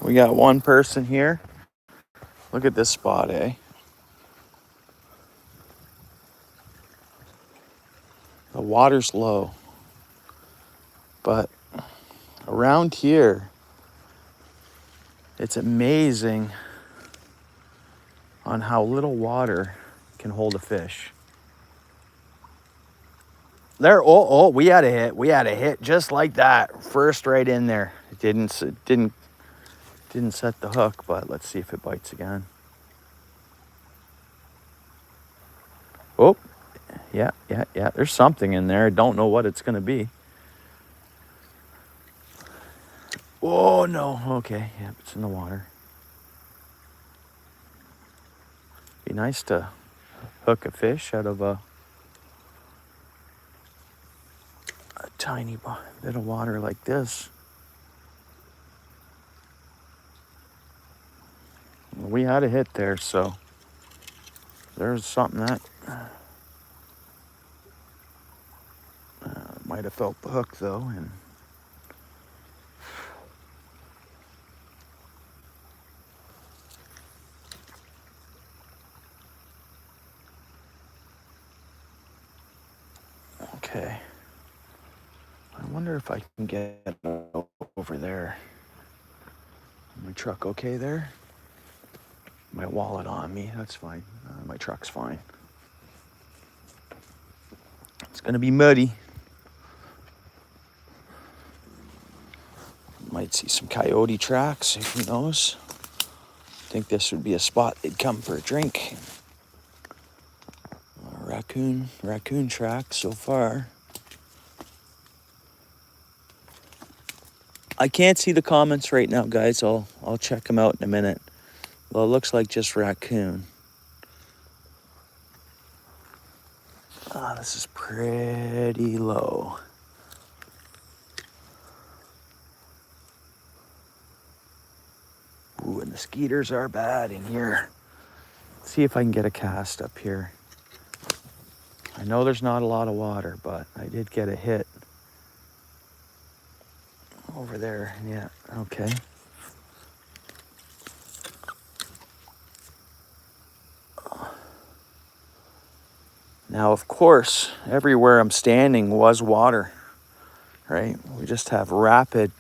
We got one person here. Look at this spot, eh? The water's low. But around here, it's amazing on how little water can hold a fish. There, we had a hit. We had a hit just like that. First right in there. It didn't set the hook, but let's see if it bites again. Oh, yeah. There's something in there. I don't know what it's going to be. Oh, no. Okay. Yeah, it's in the water. Be nice to hook a fish out of a tiny bit of water like this. We had a hit there, so there's something that might have felt the hook, though, and okay. I wonder if I can get over there. My truck okay there? My wallet on me, that's fine. My truck's fine. It's gonna be muddy. Might see some coyote tracks, who knows? I think this would be a spot they'd come for a drink. Raccoon tracks so far. I can't see the comments right now, guys. I'll check them out in a minute. Well, it looks like just raccoon. This is pretty low. Ooh, and the skeeters are bad in here. Let's see if I can get a cast up here. I know there's not a lot of water, but I did get a hit over there. Yeah, okay. Now, of course, everywhere I'm standing was water, right? We just have rapid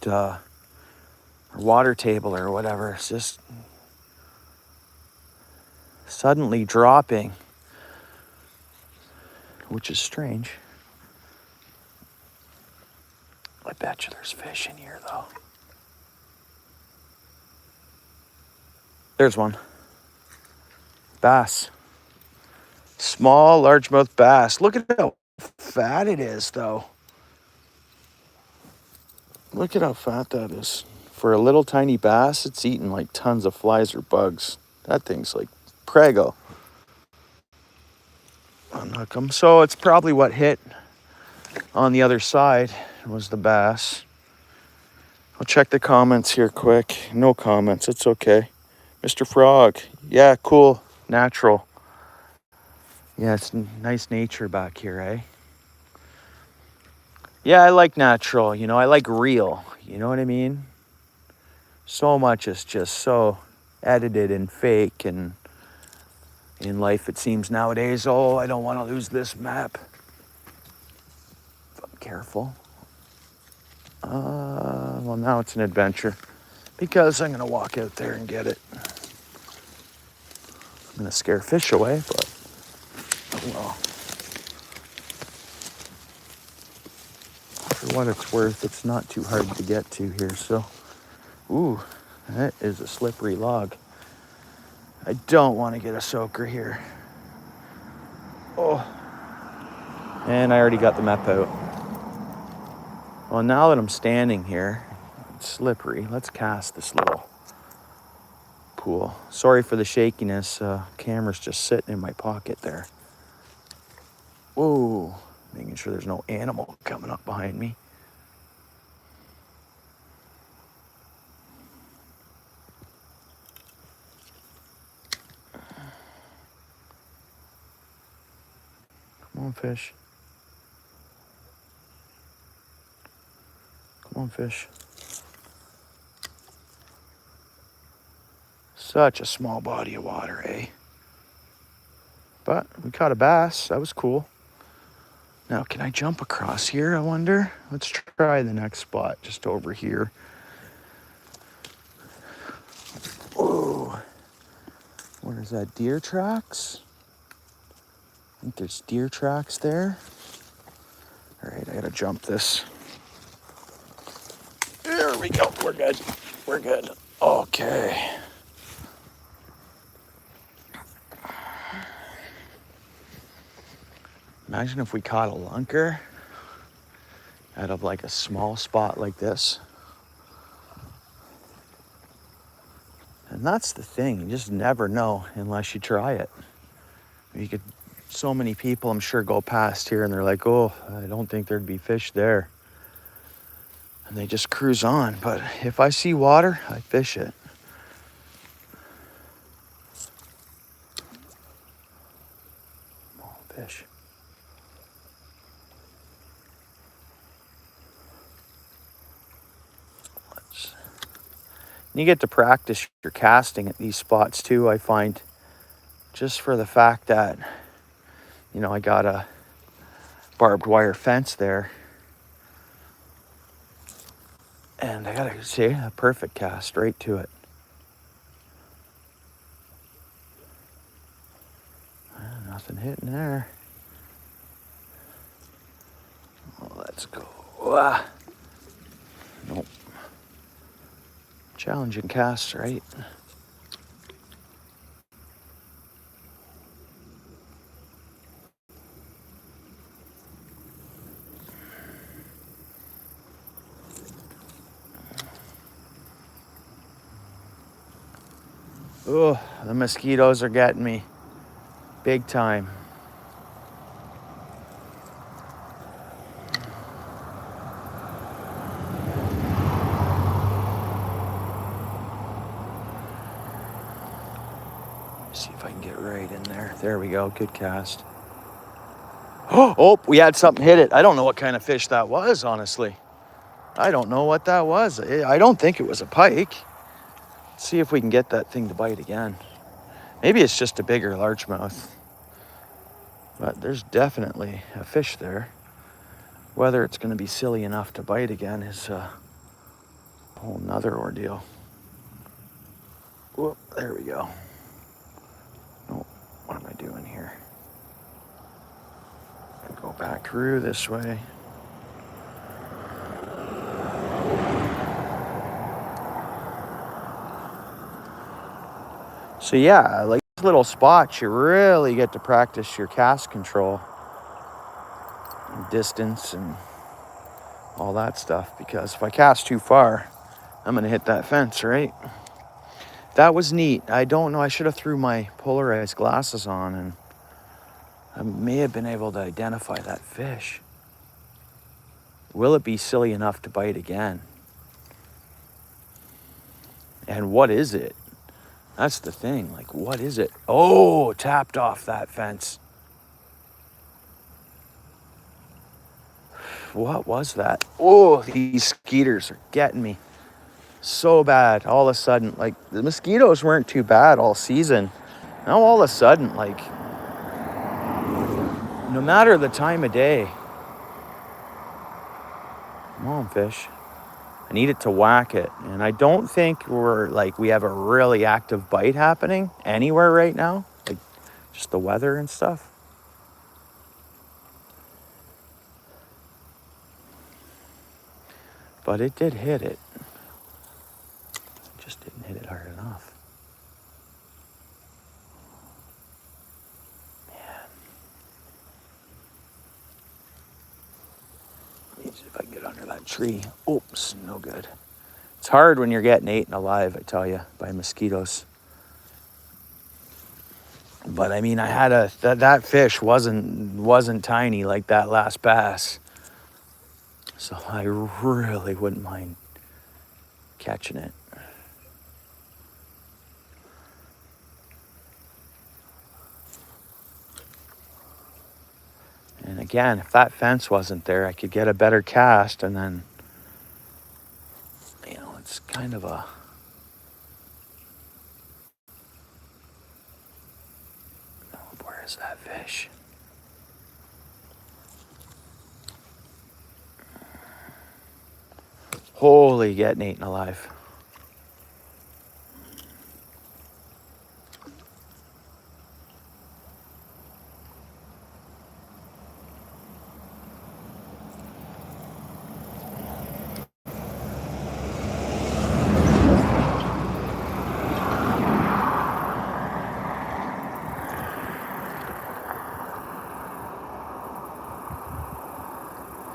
water table or whatever. It's just suddenly dropping, which is strange. I bet you there's fish in here, though. There's one. Bass. Small, largemouth bass. Look at how fat it is, though. Look at how fat that is. For a little tiny bass, it's eating like tons of flies or bugs. That thing's like prego. Unhook 'em. So it's probably what hit on the other side was the bass. I'll check the comments here quick. No comments. It's okay. Mr. Frog. Yeah, cool. Natural. Yeah, it's nice nature back here, eh? Yeah, I like natural. You know, I like real. You know what I mean? So much is just so edited and fake, and in life it seems nowadays, oh, I don't want to lose this map. But careful. Well, now it's an adventure because I'm going to walk out there and get it. I'm going to scare fish away, but oh well. For what it's worth, it's not too hard to get to here, so. Ooh, that is a slippery log. I don't want to get a soaker here. Oh. And I already got the map out. Well, now that I'm standing here, it's slippery. Let's cast this little pool. Sorry for the shakiness. Camera's just sitting in my pocket there. Whoa. Making sure there's no animal coming up behind me. Come on, fish. Come on, fish. Such a small body of water, eh? But we caught a bass. That was cool. Now, can I jump across here, I wonder? Let's try the next spot, just over here. Oh, what is that, deer tracks? I think there's deer tracks there. All right, I gotta jump this. There we go, we're good. We're good. Okay. Imagine if we caught a lunker out of like a small spot like this. And that's the thing, you just never know unless you try it. You could, so many people I'm sure go past here and they're like, oh, I don't think there'd be fish there. And they just cruise on. But if I see water, I fish it. Small fish. You get to practice your casting at these spots too, I find, just for the fact that, you know, I got a barbed wire fence there. And I gotta say, a perfect cast right to it. Nothing hitting there. Oh, let's go. Ah. Nope. Challenging cast, right? Oh, the mosquitoes are getting me big time. See if I can get right in there. There we go, good cast. Oh, we had something hit it. I don't know what kind of fish that was, honestly. I don't know what that was. I don't think it was a pike. Let's see if we can get that thing to bite again. Maybe it's just a bigger largemouth. But there's definitely a fish there. Whether it's going to be silly enough to bite again is a whole nother ordeal. Whoop, there we go. Oh, what am I doing here? Go back through this way. So yeah, like little spots, you really get to practice your cast control, and distance, and all that stuff. Because if I cast too far, I'm gonna hit that fence, right? That was neat. I don't know. I should have threw my polarized glasses on, and I may have been able to identify that fish. Will it be silly enough to bite again? And what is it? That's the thing. Like, what is it? Oh, tapped off that fence. What was that? Oh, these skeeters are getting me so bad. All of a sudden, like, the mosquitoes weren't too bad all season. Now all of a sudden, like, no matter the time of day. Come on, fish. I need it to whack it. And I don't think we have a really active bite happening anywhere right now. Like, just the weather and stuff. But it did hit it. Just didn't hit it hard enough. Man. Let me see if I can get under that tree. Oops, no good. It's hard when you're getting eaten alive, I tell you, by mosquitoes. But I mean, I had that fish wasn't tiny like that last bass. So I really wouldn't mind catching it. And again, if that fence wasn't there, I could get a better cast, and then, you know, it's kind of a us that fish. Holy, getting eaten alive.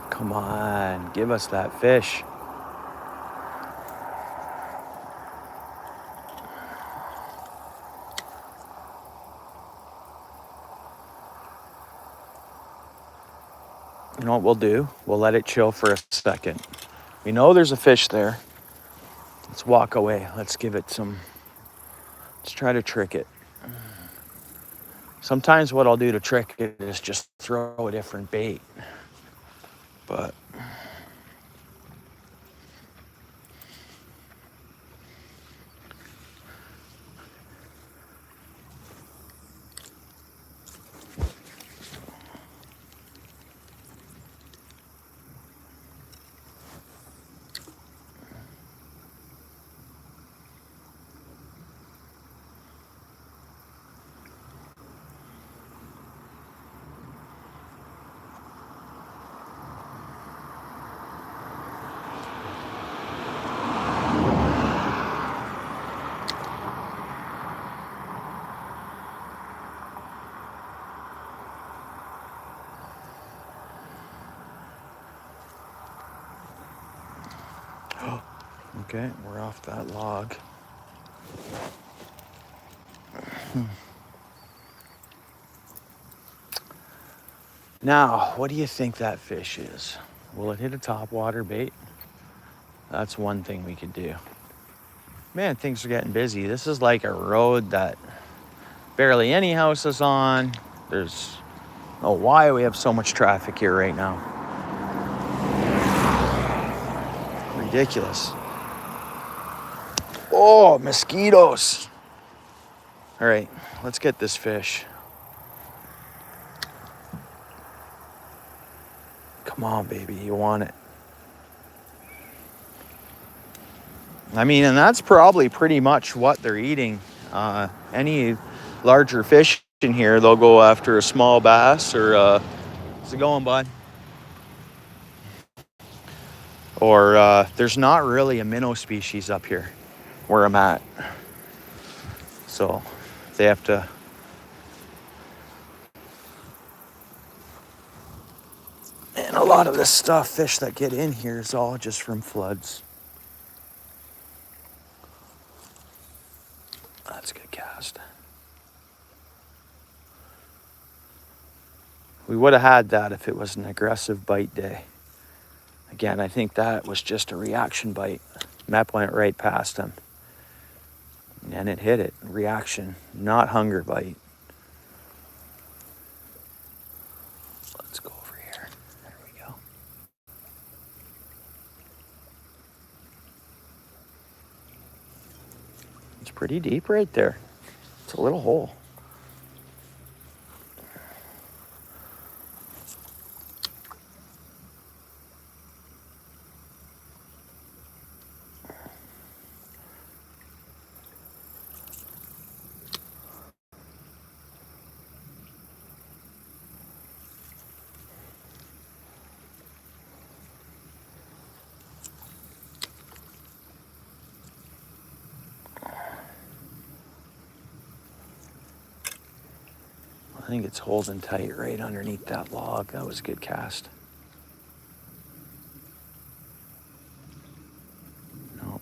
Come on, give us that fish. You know what we'll do? We'll let it chill for a second. We know there's a fish there. Let's walk away. Let's give it some, let's try to trick it. Sometimes what I'll do to trick it is just throw a different bait. But okay, we're off that log. Now, what do you think that fish is? Will it hit a topwater bait? That's one thing we could do. Man, things are getting busy. This is like a road that barely any houses on. There's, oh, why we have so much traffic here right now. Ridiculous. Oh, mosquitoes. All right, let's get this fish. Come on, baby, you want it. I mean, and that's probably pretty much what they're eating. Any larger fish in here, they'll go after a small bass or, how's it going, bud? Or there's not really a minnow species up here where I'm at. So they have to, and a lot of this stuff, fish that get in here is all just from floods. That's a good cast. We would have had that if it was an aggressive bite day. Again, I think that was just a reaction bite. Mep went right past him. And it hit it. Reaction, not hunger bite. Let's go over here. There we go. It's pretty deep right there. It's a little hole. I think it's holding tight right underneath that log. That was a good cast. Nope.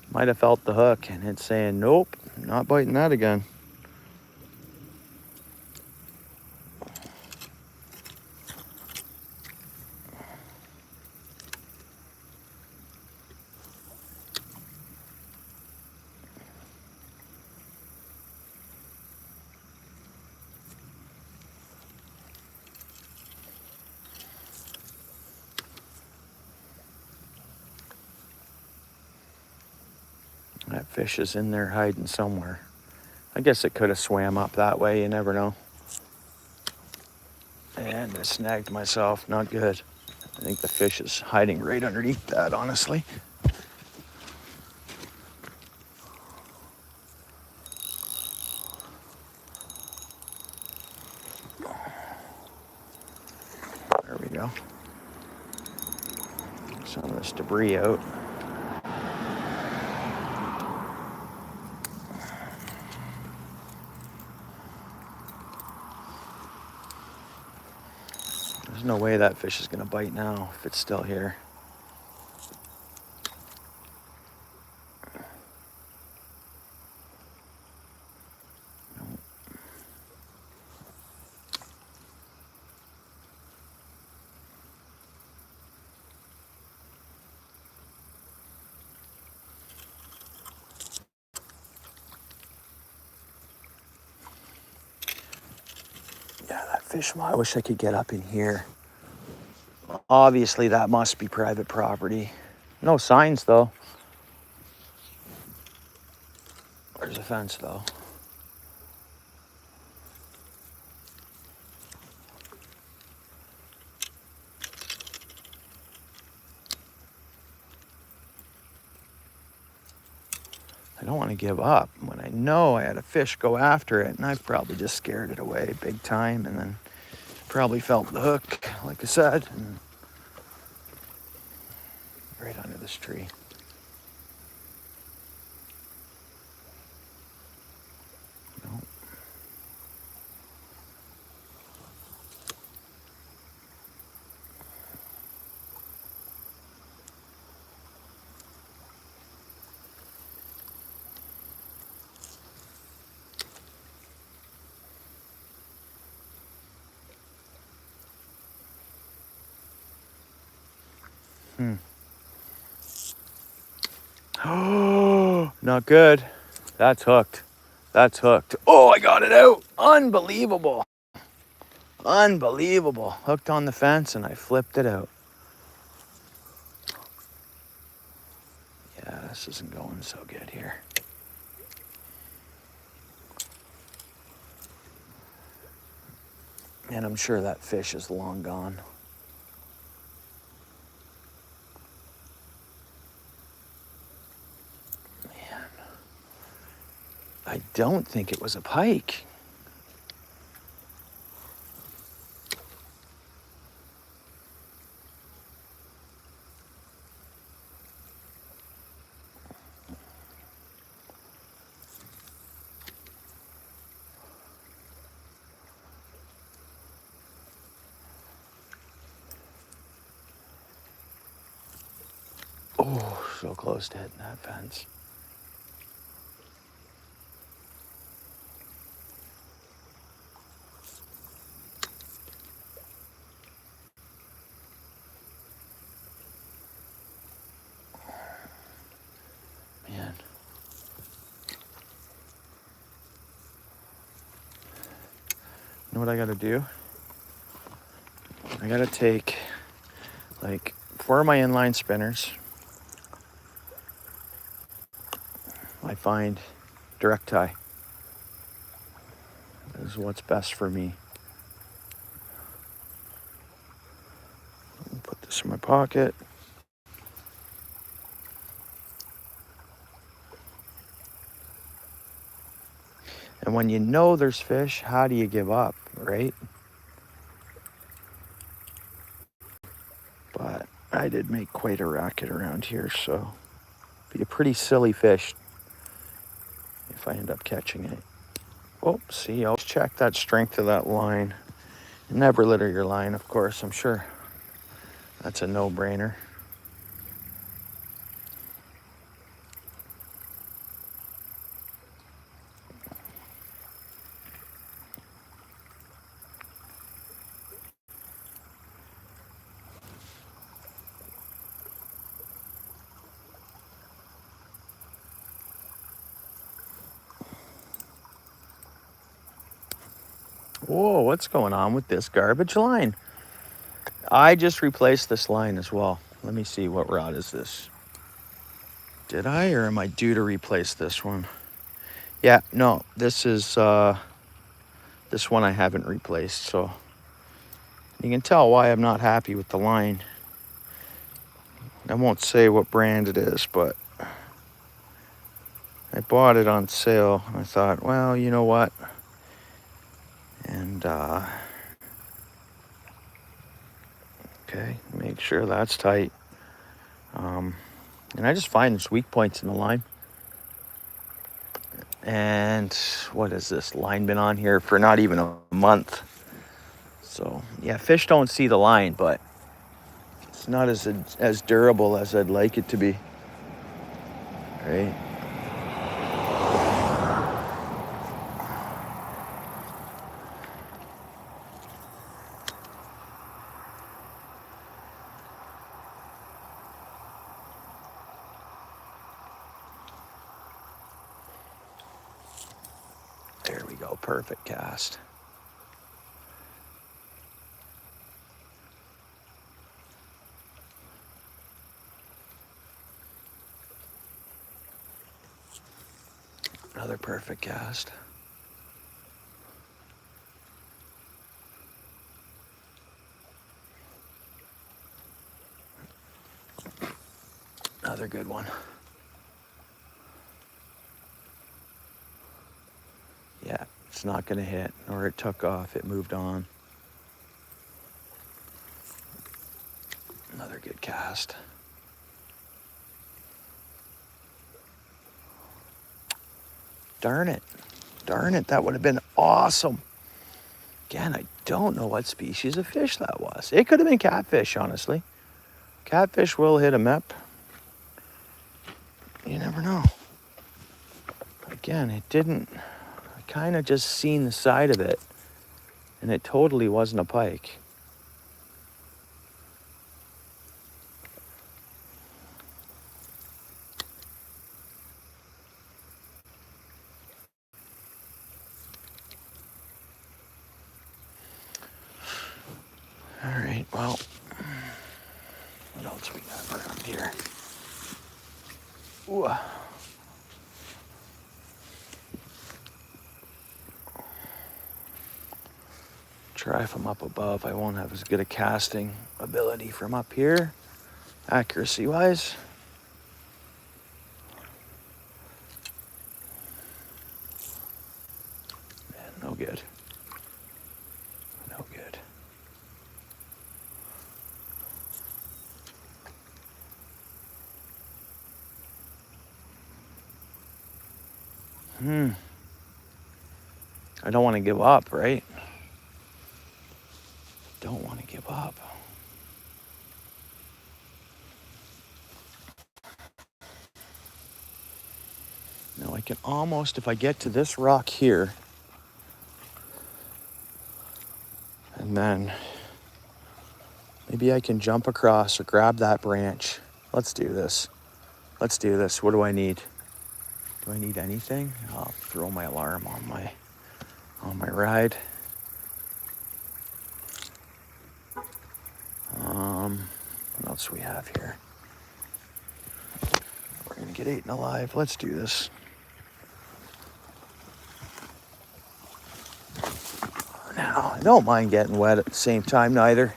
Might have felt the hook and it's saying, nope, not biting that again. That fish is in there hiding somewhere. I guess it could have swam up that way, you never know. And I snagged myself, not good. I think the fish is hiding right underneath that, honestly. There we go. Some of this debris out. There's no way that fish is gonna bite now if it's still here. Yeah, that fish, I wish I could get up in here. Obviously, that must be private property. No signs, though. There's a fence, though. I don't want to give up when I know I had a fish go after it, and I've probably just scared it away big time, and then probably felt the hook, like I said, and right under this tree. No. Oh, not good. That's hooked. That's hooked. Oh, I got it out. Unbelievable. Unbelievable. Hooked on the fence and I flipped it out. Yeah, this isn't going so good here. And I'm sure that fish is long gone. Man, I don't think it was a pike. Oh, so close to hitting that fence. Man. You know what I gotta do? I gotta take like 4 of my inline spinners. I find direct tie. This is what's best for me. Put this in my pocket. And when you know there's fish, how do you give up, right? But I did make quite a racket around here, so be a pretty silly fish if I end up catching it. Oh, see, I'll check that strength of that line. Never litter your line, of course, I'm sure. That's a no-brainer. Whoa, what's going on with this garbage line? I just replaced this line as well. Let me see, what rod is this? Did I, or am I due to replace this one? Yeah, no, this is, this one I haven't replaced, so You can tell why I'm not happy with the line. I won't say what brand it is, but I bought it on sale. I thought, well, you know what? And, okay, make sure that's tight. And I just find there's weak points in the line. And what is this? Line been on here for not even a month. So, yeah, fish don't see the line, but it's not as durable as I'd like it to be. Right? There we go. Perfect cast. Another perfect cast. Another good one. Yeah, it's not going to hit, or it took off. It moved on. Another good cast. Darn it. Darn it, that would have been awesome. Again, I don't know what species of fish that was. It could have been catfish, honestly. Catfish will hit a mep. You never know. Again, it didn't. I kind of just seen the side of it, and it totally wasn't a pike. All right, well, what else we got around here? Ooh. Try from up above. I won't have as good a casting ability from up here, accuracy-wise. Man, no good. No good. I don't want to give up, right? Don't want to give up. Now I can almost, if I get to this rock here, and then maybe I can jump across or grab that branch. Let's do this. Let's do this. What do I need? Do I need anything? I'll throw my alarm on my ride. What else do we have here? We're gonna get eaten alive. Let's do this. Now, I don't mind getting wet at the same time neither.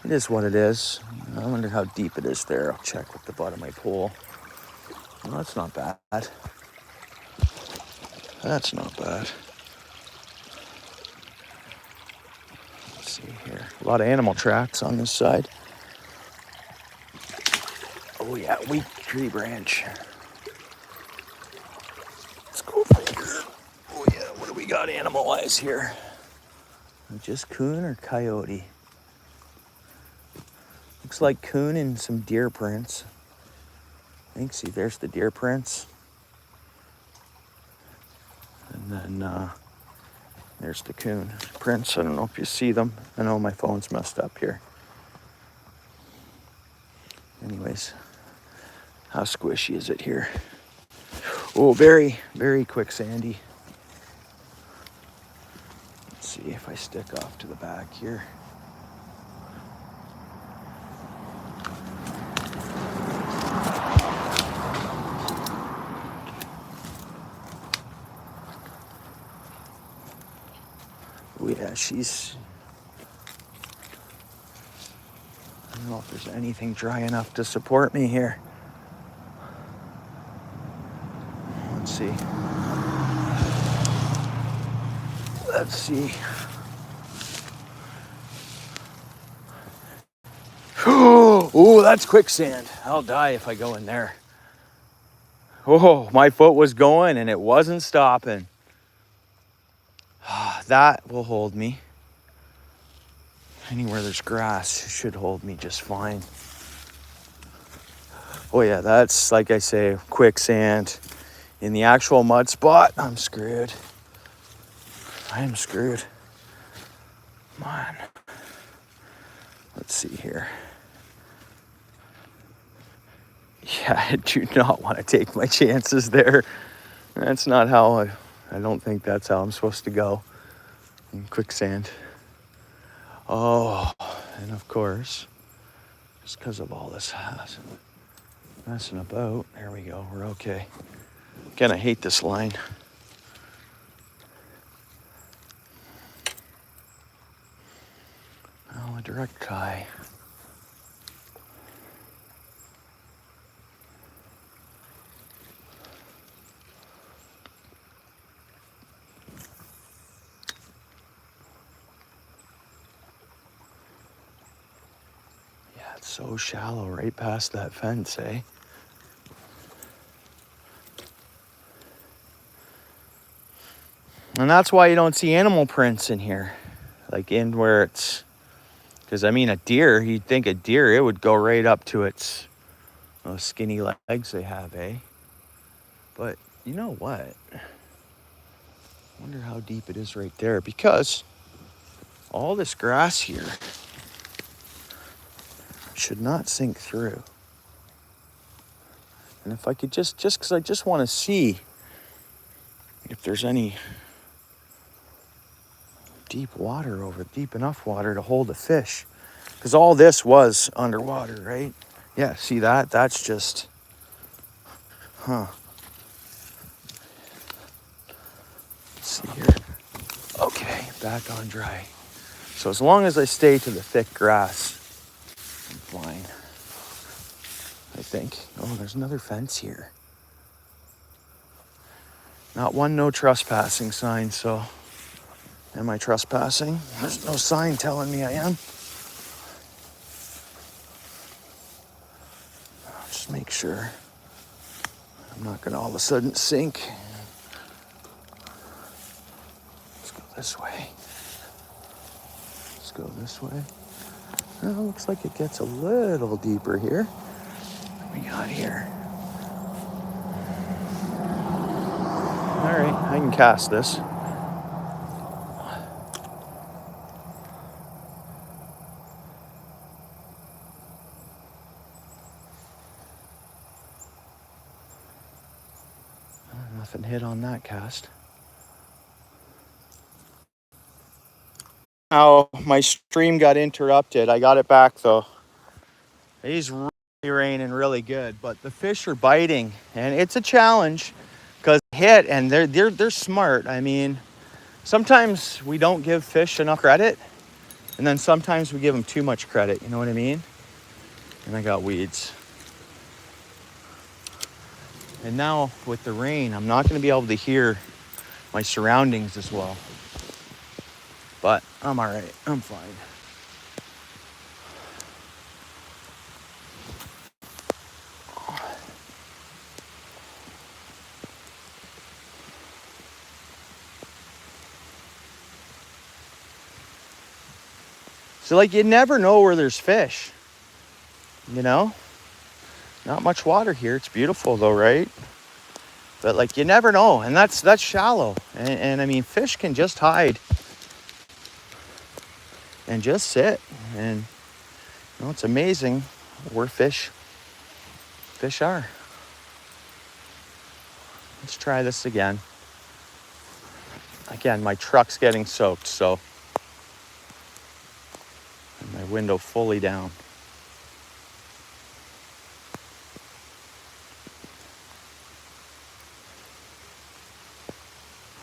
It is what it is. I wonder how deep it is there. I'll check with the butt of my pole. Well, that's not bad. That's not bad. Let's see here. A lot of animal tracks on this side. Oh yeah, weak tree branch. Let's go figure. Oh yeah, what do we got animal-wise here? Just coon or coyote? Looks like coon and some deer prints. I think, see, there's the deer prints. And then there's the coon prints. I don't know if you see them. I know my phone's messed up here. Anyways, how squishy is it here? Oh, very, very quicksandy. Let's see if I stick off to the back here. Oh yeah, she's don't know if there's anything dry enough to support me here. Let's see. Let's see. Oh, that's quicksand. I'll die if I go in there. Oh, my foot was going and it wasn't stopping. That will hold me. Anywhere there's grass should hold me just fine. Oh yeah, that's, like I say, quicksand. In the actual mud spot, I'm screwed. I am screwed. Come on. Let's see here. Yeah, I do not want to take my chances there. That's not how I don't think that's how I'm supposed to go in quicksand. Oh, and of course, just because of all this messing about, there we go, we're okay. Again, I hate this line. Oh, a direct tie. Yeah, it's so shallow right past that fence, eh? And that's why you don't see animal prints in here. Like in where it's, because I mean a deer, you'd think a deer, it would go right up to its those skinny legs they have, eh? But you know what? I wonder how deep it is right there, because all this grass here should not sink through. And if I could just because I just want to see if there's any deep enough water to hold a fish. Because all this was underwater, right? Yeah, see that? That's just, Let's see here. Okay, back on dry. So as long as I stay to the thick grass, I'm fine, I think. Oh, there's another fence here. Not one no trespassing sign, so am I trespassing? There's no sign telling me I am. I'll just make sure I'm not gonna all of a sudden sink. Let's go this way. Let's go this way. Oh, looks like it gets a little deeper here. What do we got here? All right, I can cast this. Nothing hit on that cast. Now my stream got interrupted. I got it back though. It's really raining really good, but the fish are biting, and it's a challenge because hit, and they're smart. I mean, sometimes we don't give fish enough credit, and then sometimes we give them too much credit. You know what I mean? And I got weeds. And now with the rain, I'm not going to be able to hear my surroundings as well. But I'm all right. I'm fine. So like you never know where there's fish, you know? Not much water here. It's beautiful though, right? But like you never know, and that's shallow. And I mean, fish can just hide and just sit, and you know, it's amazing where fish are. Let's try this again. Again, my truck's getting soaked, so and my window fully down.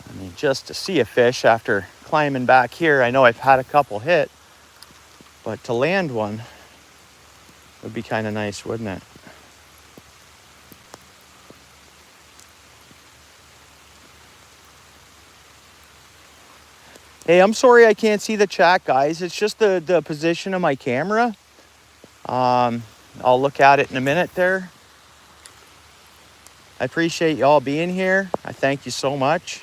I mean, just to see a fish after climbing back here, I know I've had a couple hit, but to land one, Would be kind of nice, wouldn't it? Hey, I'm sorry I can't see the chat, guys. It's just the position of my camera. I'll look at it in a minute there. I appreciate y'all being here. I thank you so much.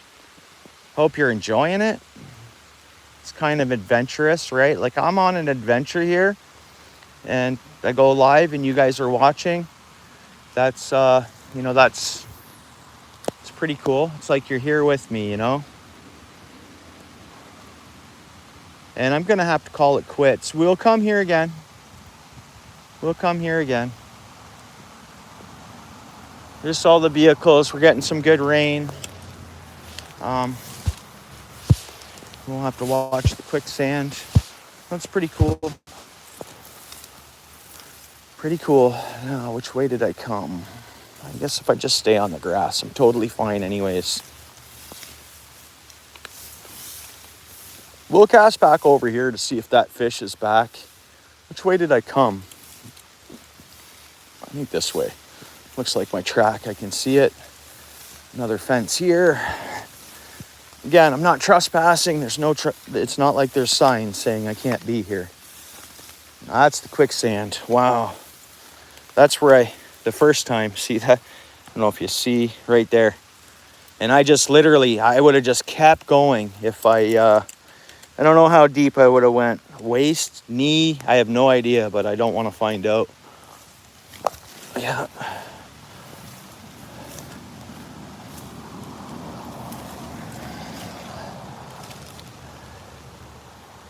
Hope you're enjoying it. It's kind of adventurous, right? Like I'm on an adventure here and I go live and you guys are watching. That's, you know, it's pretty cool. It's like you're here with me, you know? And I'm going to have to call it quits. We'll come here again. We'll come here again. Just all the vehicles. We're getting some good rain. We'll have to watch the quicksand. That's pretty cool. Pretty cool. Now, which way did I come? I guess if I just stay on the grass, I'm totally fine anyways. We'll cast back over here to see if that fish is back. Which way did I come? I think this way. Looks like my track. I can see it. Another fence here. Again, I'm not trespassing. There's no, it's not like there's signs saying I can't be here. That's the quicksand. Wow. That's where the first time, see that? I don't know if you see right there. And I just literally, I would have just kept going if I don't know how deep I would have went. Waist, knee, I have no idea, but I don't want to find out. Yeah.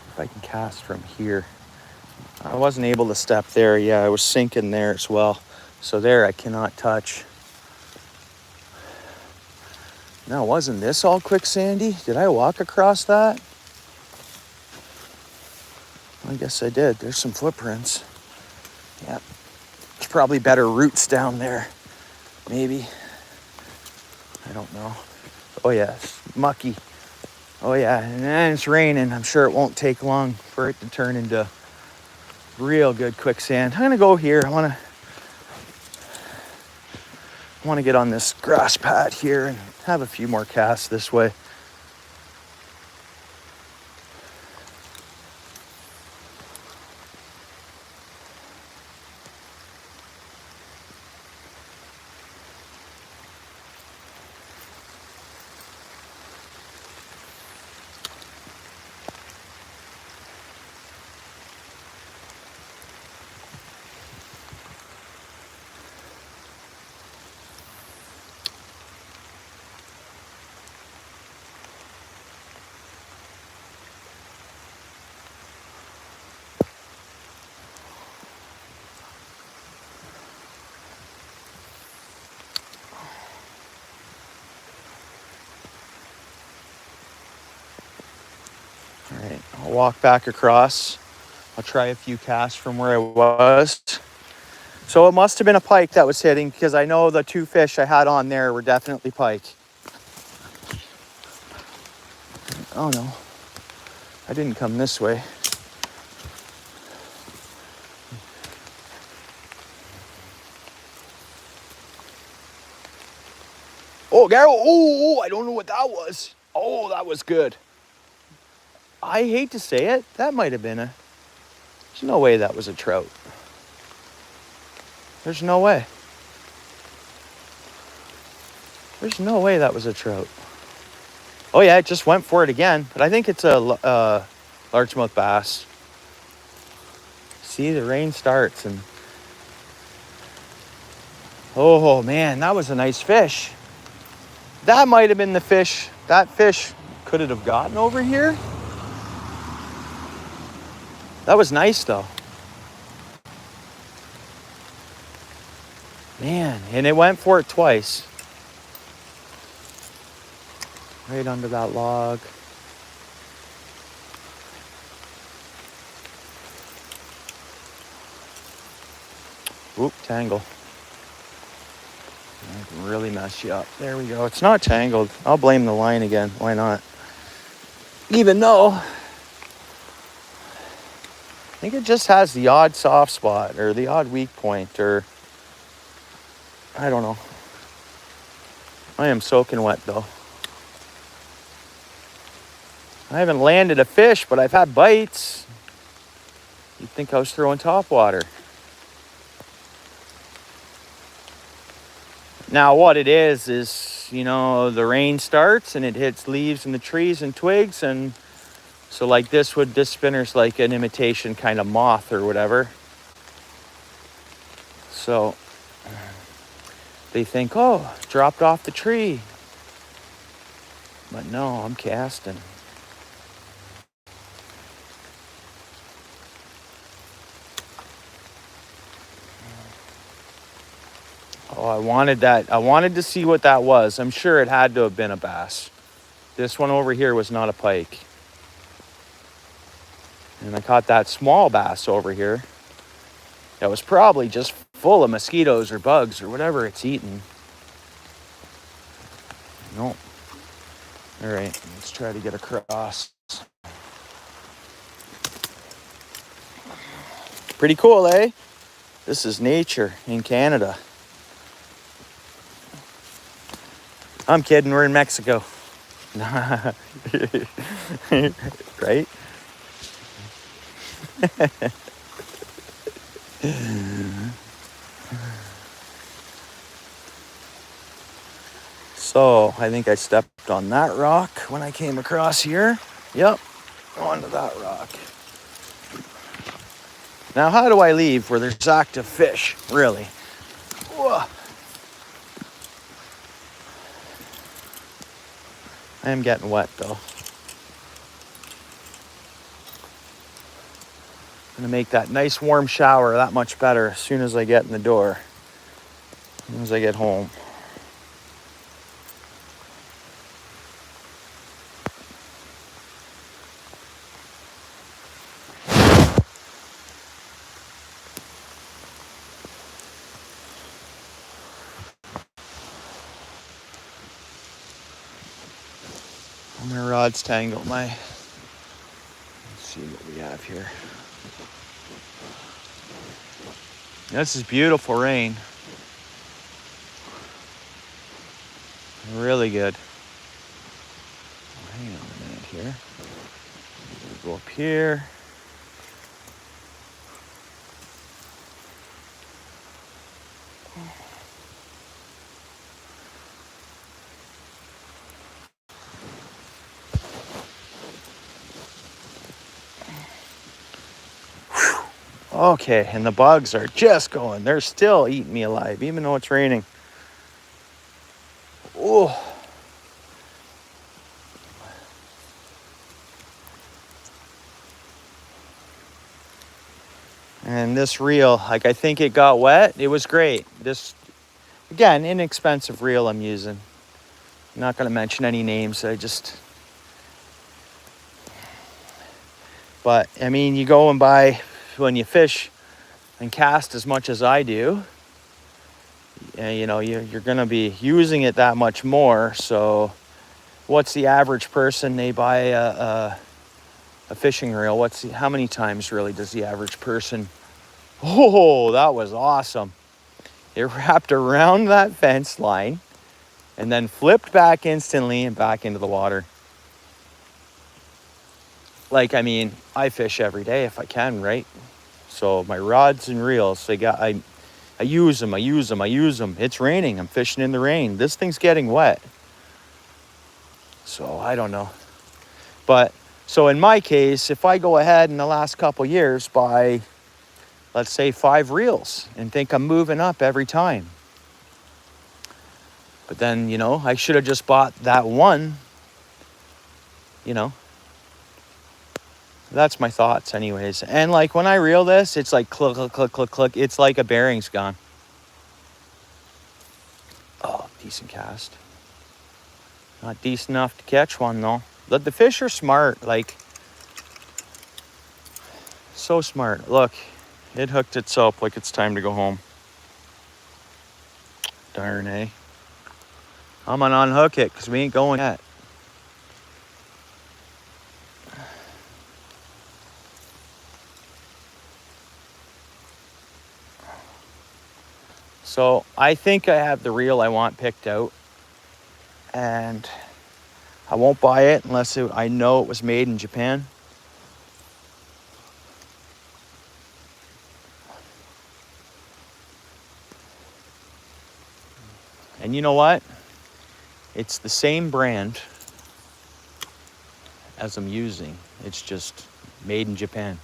If I can cast from here. I wasn't able to step there. Yeah, I was sinking there as well. So there I cannot touch. Now, wasn't this all quicksandy? Did I walk across that? I guess I did. There's some footprints. Yeah. There's probably better roots down there. Maybe. I don't know. Oh yeah, it's mucky. Oh yeah, and then it's raining. I'm sure it won't take long for it to turn into real good quicksand. I'm gonna go here. I want to get on this grass pad here and have a few more casts this way. All right, I'll walk back across. I'll try a few casts from where I was. So it must have been a pike that was hitting because I know the two fish I had on there were definitely pike. Oh no, I didn't come this way. Oh, Garo, oh, I don't know what that was. Oh, that was good. I hate to say it, that might have been there's no way that was a trout. There's no way. There's no way that was a trout. Oh yeah, it just went for it again, but I think it's a largemouth bass. See, the rain starts and oh man, that was a nice fish. That might have been the fish. That fish could it have gotten over here? That was nice though. Man, and it went for it twice. Right under that log. Oop, tangle. I can really mess you up. There we go. It's not tangled. I'll blame the line again. Why not? Even though think it just has the odd soft spot or the odd weak point, or I don't know. I am soaking wet though. I haven't landed a fish, but I've had bites. You'd think I was throwing topwater. Now what it is, you know, the rain starts and it hits leaves and the trees and twigs, and so like this spinner's like an imitation kind of moth or whatever. So they think, oh, dropped off the tree. But no, I'm casting. Oh, I wanted that. I wanted to see what that was. I'm sure it had to have been a bass. This one over here was not a pike. And I caught that small bass over here. That was probably just full of mosquitoes or bugs or whatever it's eating. Nope. All right, let's try to get across. Pretty cool, eh? This is nature in Canada. I'm kidding, we're in Mexico. Right? So, I think I stepped on that rock when I came across here. Yep, onto that rock. Now, how do I leave where there's active fish, really? Whoa. I am getting wet, though. I'm gonna make that nice warm shower that much better as soon as I get in the door. As soon as I get home. My rod's tangled. Let's see what we have here. This is beautiful rain. Really good. Hang on a minute here. Go up here. Okay, and the bugs are just going. They're still eating me alive, even though it's raining. Oh. And this reel, like, I think it got wet. It was great. This, again, inexpensive reel I'm using. I'm not going to mention any names. But, I mean, you go and buy, when you fish and cast as much as I do, you know, you're going to be using it that much more. So what's the average person? They buy a fishing reel. How many times really does the average person? Oh, that was awesome. It wrapped around that fence line and then flipped back instantly and back into the water. Like, I mean, I fish every day if I can, right? So my rods and reels, I use them. It's raining. I'm fishing in the rain. This thing's getting wet. So I don't know. But so in my case, if I go ahead in the last couple years buy, let's say 5 reels and think I'm moving up every time. But then, you know, I should have just bought that one, you know. That's my thoughts anyways. And like when I reel this, it's like click, click, click, click, click. It's like a bearing's gone. Oh, decent cast. Not decent enough to catch one though. But the fish are smart, like so smart. Look, it hooked itself like it's time to go home. Darn, eh? I'm gonna unhook it because we ain't going yet. So I think I have the reel I want picked out, and I won't buy it unless I know it was made in Japan. And you know what? It's the same brand as I'm using. It's just made in Japan.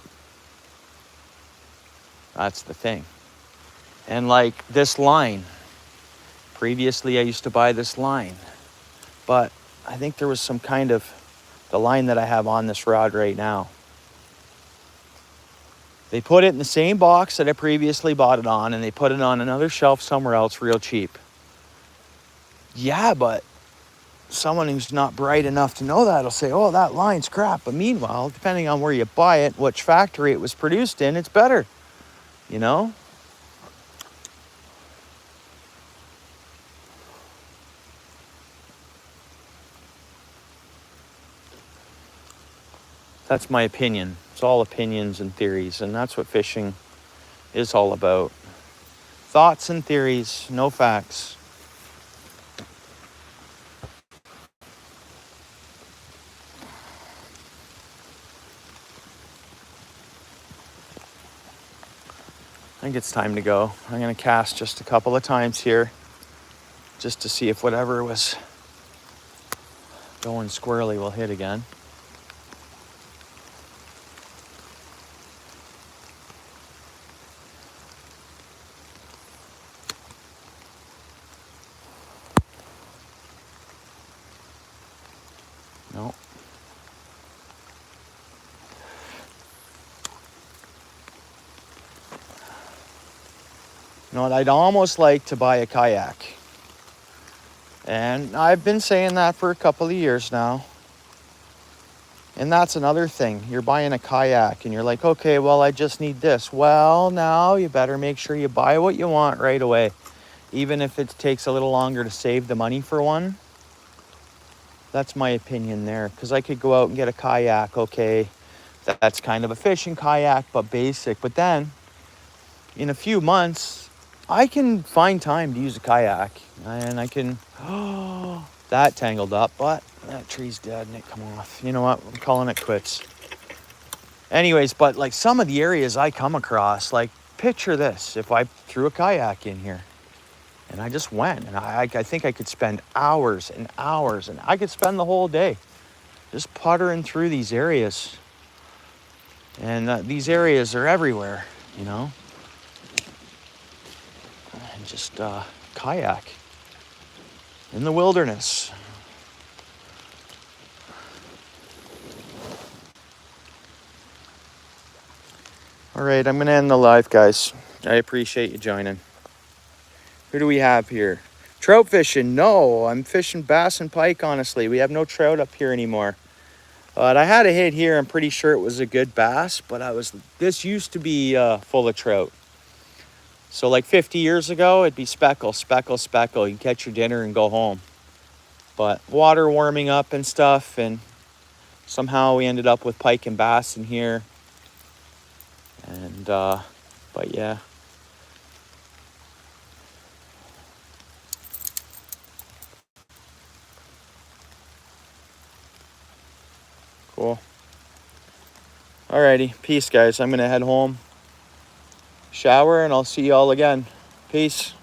That's the thing. And like this line, previously I used to buy this line, but I think there was some kind of, the line that I have on this rod right now, they put it in the same box that I previously bought it on, and they put it on another shelf somewhere else real cheap. Yeah, but someone who's not bright enough to know that will say, oh, that line's crap. But meanwhile, depending on where you buy it, which factory it was produced in, it's better, you know? That's my opinion. It's all opinions and theories, and that's what fishing is all about. Thoughts and theories, no facts. I think it's time to go. I'm going to cast just a couple of times here just to see if whatever was going squirrely will hit again. No. You know what? I'd almost like to buy a kayak. And I've been saying that for a couple of years now. And that's another thing. You're buying a kayak and you're like, okay, well, I just need this. Well, now you better make sure you buy what you want right away. Even if it takes a little longer to save the money for one. That's my opinion there. Because I could go out and get a kayak, okay. That's kind of a fishing kayak, but basic. But then, in a few months, I can find time to use a kayak. And I can, that tangled up, but that tree's dead and it come off. You know what? I'm calling it quits. Anyways, but like some of the areas I come across, like picture this, if I threw a kayak in here and I just went, and I think I could spend hours and hours, and I could spend the whole day just puttering through these areas. And these areas are everywhere, you know? And just kayak in the wilderness. All right, I'm going to end the live, guys. I appreciate you joining. Who do we have here? Trout fishing. No, I'm fishing bass and pike, honestly. We have no trout up here anymore. But I had a hit here. I'm pretty sure it was a good bass, but this used to be full of trout. So like 50 years ago, it'd be speckle, speckle, speckle. You can catch your dinner and go home. But water warming up and stuff, and somehow we ended up with pike and bass in here. And, but yeah. Cool. Alrighty, peace, guys. I'm gonna head home, shower, and I'll see you all again. Peace.